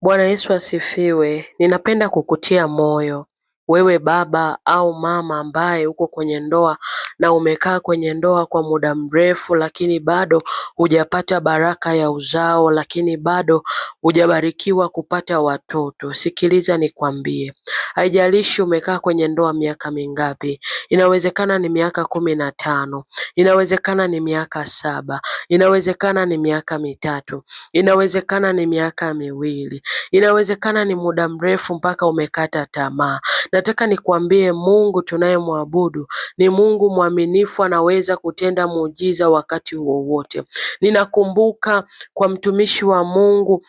Bwana Yesu asifiwe. Ninapenda kukutia moyo wewe baba au mama ambaye uko kwenye ndoa na umekaa kwenye ndoa kwa muda mrefu, lakini bado hujapata baraka ya uzao, lakini bado hujabarikiwa kupata watoto. Sikiliza nikwambie, haijalishi umekaa kwenye ndoa miaka mingapi. Inawezekana ni miaka 15, inawezekana ni miaka 7, inawezekana ni miaka 3, inawezekana ni miaka 2, inawezekana ni muda mrefu mpaka umekata tamaa. Nataka nikwambie Mungu tunayemwabudu ni Mungu mwaminifu, anaweza kutenda muujiza wakati wowote. Ninakumbuka kwa mtumishi wa Mungu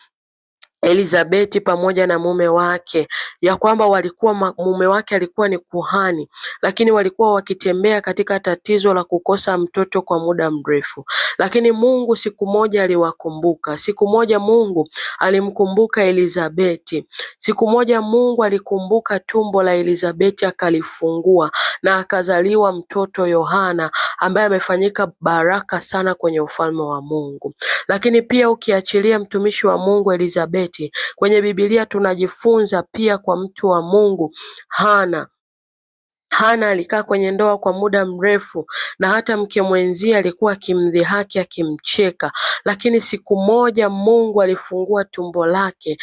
Elizabeti pamoja na mume wake, ya kwamba mume wake alikuwa ni kuhani, lakini walikuwa wakitembea katika tatizo la kukosa mtoto kwa muda mrefu. Lakini Mungu siku moja aliwakumbuka. Siku moja Mungu alimkumbuka Elizabeti. Siku moja Mungu alikumbuka tumbo la Elizabeti, akalifungua na akazaliwa mtoto Yohana, ambaye amefanyika baraka sana kwenye ufalme wa Mungu. Lakini pia ukiachilia mtumishi wa Mungu Elizabeti, kwenye Biblia tunajifunza pia kwa mtu wa Mungu Hana. Hana alikaa kwenye ndoa kwa muda mrefu na hata mke mwenzie alikuwa akimdhihaki, akimcheka, lakini siku moja Mungu alifungua tumbo lake,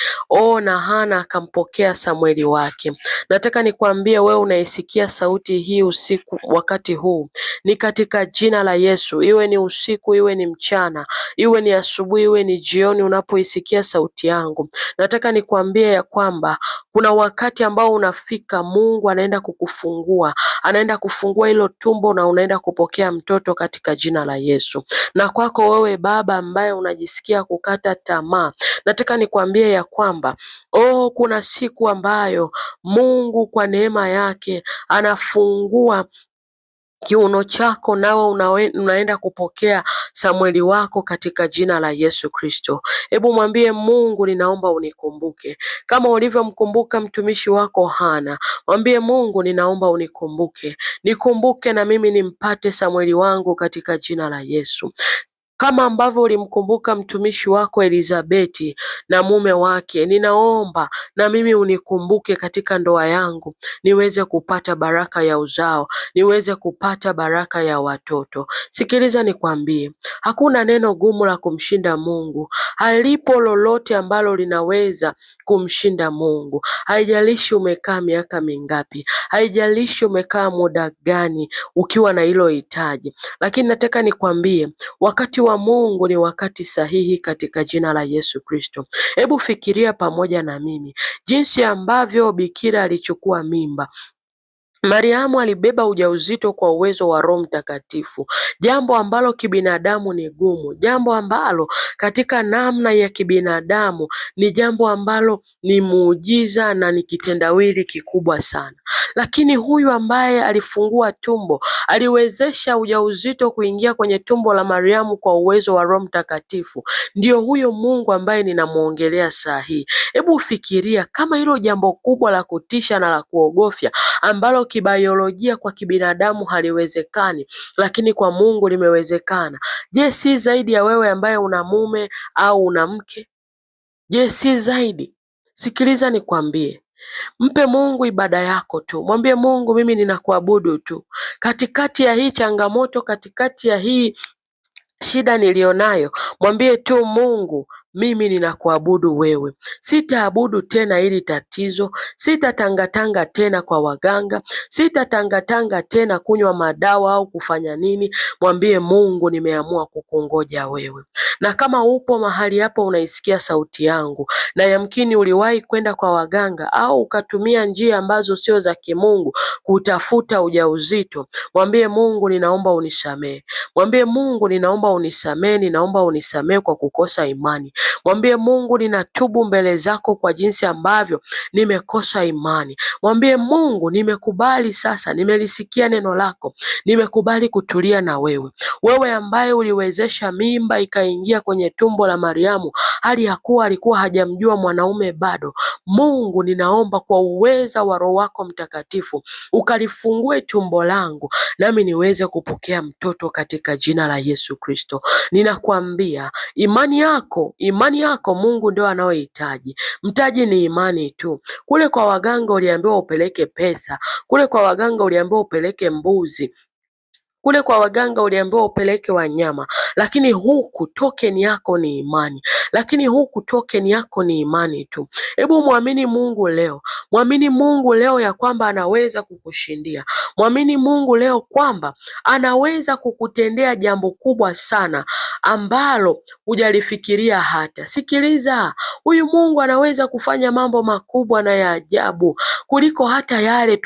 na Hana akampokea Samueli wake. Nataka nikwambie wewe unaisikia sauti hii usiku, wakati huu, ni katika jina la Yesu, iwe ni usiku, iwe ni mchana, iwe ni asubuhi, iwe ni jioni, unapoisikia sauti yangu, nataka nikwambie ya kwamba kuna wakati ambao unafika, Mungu anaenda kukufungua, anaenda kufungua hilo tumbo na unaenda kupokea mtoto katika jina la Yesu. Na kwako wewe baba ambaye unajisikia kukata tamaa, nataka nikwambie ya kwamba kuna siku ambayo Mungu kwa neema yake anafungua kiuno chako, nawe unaenda kupokea Samueli wako katika jina la Yesu Kristo. Hebu mwambie Mungu, ninaomba unikumbuke kama ulivyomkumbuka mtumishi wako Hana. Mwambie Mungu, ninaomba unikumbuke, nikumbuke na mimi nimpate Samueli wangu katika jina la Yesu. Kama ambavyo ulimkumbuka mtumishi wako Elizabeti na mume wake, ninaomba na mimi unikumbuke katika ndoa yangu, niweze kupata baraka ya uzao, niweze kupata baraka ya watoto. Sikiliza nikwambie, hakuna neno gumu la kumshinda Mungu. Halipo lolote ambalo linaweza kumshinda Mungu. Haijalishi umekaa miaka mingapi, haijalishi umekaa muda gani ukiwa na hilo hitaji, lakini nataka nikwambie wakati wa Mungu ni wakati sahihi katika jina la Yesu Kristo. Hebu fikiria pamoja na mimi jinsi ambavyo bikira alichukua mimba. Mariamu alibeba ujauzito kwa uwezo wa Roho Mtakatifu, jambo ambalo kibinadamu ni gumu, jambo ambalo katika namna ya kibinadamu ni jambo ambalo ni muujiza na ni kitendawili kikubwa sana. Lakini huyu ambaye alifungua tumbo, aliwezesha ujauzito kuingia kwenye tumbo la Mariamu kwa uwezo wa Roho Mtakatifu, ndio huyo Mungu ambaye ninamuongelea saa hii. Hebu fikiria kama hilo jambo kubwa la kutisha na la kuogofya ambalo kibiolojia kwa kibinadamu haliwezekani, lakini kwa Mungu limewezekana. Je, si zaidi ya wewe ambaye una mume au una mke? Je, si zaidi? Sikiliza nikwambie, mpe Mungu ibada yako tu. Mwambie Mungu, mimi ninakuabudu tu katikati ya hii changamoto, katikati ya hii shida nilionayo. Mwambie tu Mungu, mimi ninakuabudu wewe. Sitaabudu tena hili tatizo, sitatangatanga tena kwa waganga, sitatangatanga tena kunywa madawa au kufanya nini. Mwambie Mungu, nimeamua kukungoja wewe. Na kama upo mahali hapo unaisikia sauti yangu, na yamkini uliwahi kwenda kwa waganga au ukatumia njia ambazo sio za kimungu kutafuta ujauzito, mwambie Mungu, ninaomba unisamehe. Mwambie Mungu, ninaomba unisamehe, ninaomba unisamehe kwa kukosa imani. Mwambie Mungu, ninatubu mbele zako kwa jinsi ambavyo nimekosa imani. Mwambie Mungu, nimekubali sasa, nimelisikia neno lako, nimekubali kutulia na wewe. Wewe ambaye uliwezesha mimba ikaingia kwenye tumbo la Mariamu hali ya kuwa alikuwa hajamjua mwanaume bado. Mungu, ninaomba kwa uweza wa Roho wako Mtakatifu ukalifungue tumbo langu nami niweze kupokea mtoto katika jina la Yesu Kristo. Ninakuambia imani yako Mungu ndio anayohitaji. Mtaji ni imani tu. Kule kwa waganga uliambiwa upeleke pesa, kule kwa waganga uliambiwa upeleke mbuzi, kule kwa waganga uliambiwa upeleke wanyama, lakini huku token yako ni imani. Tu. Hebu muamini Mungu leo. Mwamini Mungu leo ya kwamba anaweza kukushindia. Mwamini Mungu leo kwamba anaweza kukutendea jambo kubwa sana ambalo hujalifikiria hata. Sikiliza, huyu Mungu anaweza kufanya mambo makubwa na ya ajabu kuliko hata yale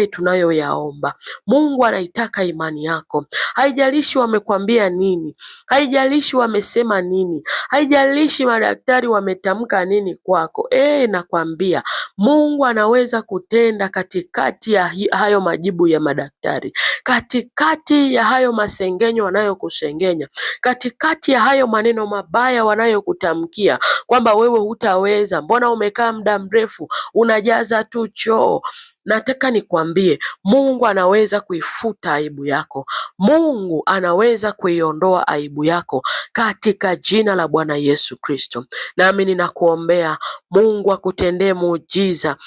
tunayoyaomba, Mungu anaitaka imani yako. Haijalishi wamekwambia nini, haijalishi wamesema nini, haijalishi madaktari wametamka nini kwako. Nakwambia Mungu anaweza kutenda katikati ya hayo majibu ya madaktari, katikati ya hayo masengenyo wanayokusengenya, katikati ya hayo maneno mabaya wanayokutamkia kwamba wewe hutaweza, mbona umekaa muda mrefu unajaza tu choo. Nataka nikwambie Mungu anaweza kuifuta aibu yako. Mungu anaweza kuiondoa aibu yako katika jina la Bwana Yesu Kristo. Nami ninakuombea Mungu akutendee muujiza.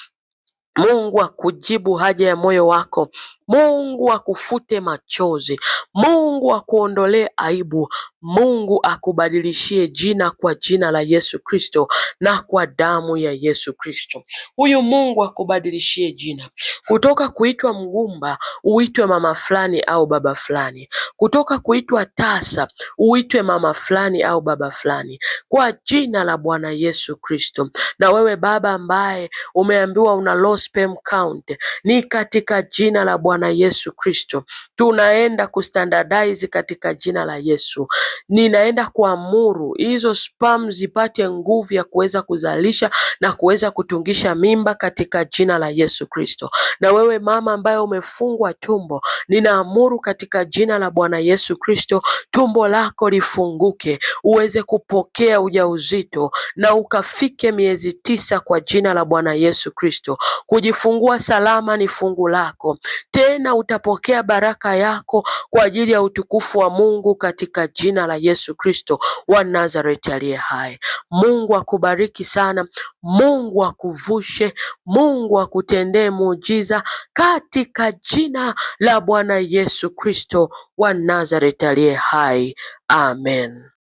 Mungu akujibu haja ya moyo wako. Mungu akufute machozi. Mungu akuondolee aibu. Mungu akubadilishie jina kwa jina la Yesu Kristo na kwa damu ya Yesu Kristo. Huyu Mungu akubadilishie jina. Kutoka kuitwa mgumba uitwe mama fulani au baba fulani. Kutoka kuitwa tasa uitwe mama fulani au baba fulani. Kwa jina la Bwana Yesu Kristo. Na wewe baba ambaye umeambiwa una low sperm count, ni katika jina la Bwana Yesu Kristo tunaenda kustandardize katika jina la Yesu. Ninaenda kuamuru hizo sperm zipate nguvu ya kuweza kuzalisha na kuweza kutungisha mimba katika jina la Yesu Kristo. Na wewe mama ambaye umefungwa tumbo, ninaamuru katika jina la Bwana Yesu Kristo tumbo lako lifunguke uweze kupokea ujauzito na ukafike miezi 9 kwa jina la Bwana Yesu Kristo. Kujifungua salama ni fungu lako. Tena utapokea baraka yako kwa ajili ya utukufu wa Mungu katika jina la Yesu Kristo wa Nazareti aliye hai. Mungu akubariki sana. Mungu akuvushe. Mungu akutendee muujiza katika jina la Bwana Yesu Kristo wa Nazareti aliye hai. Amen.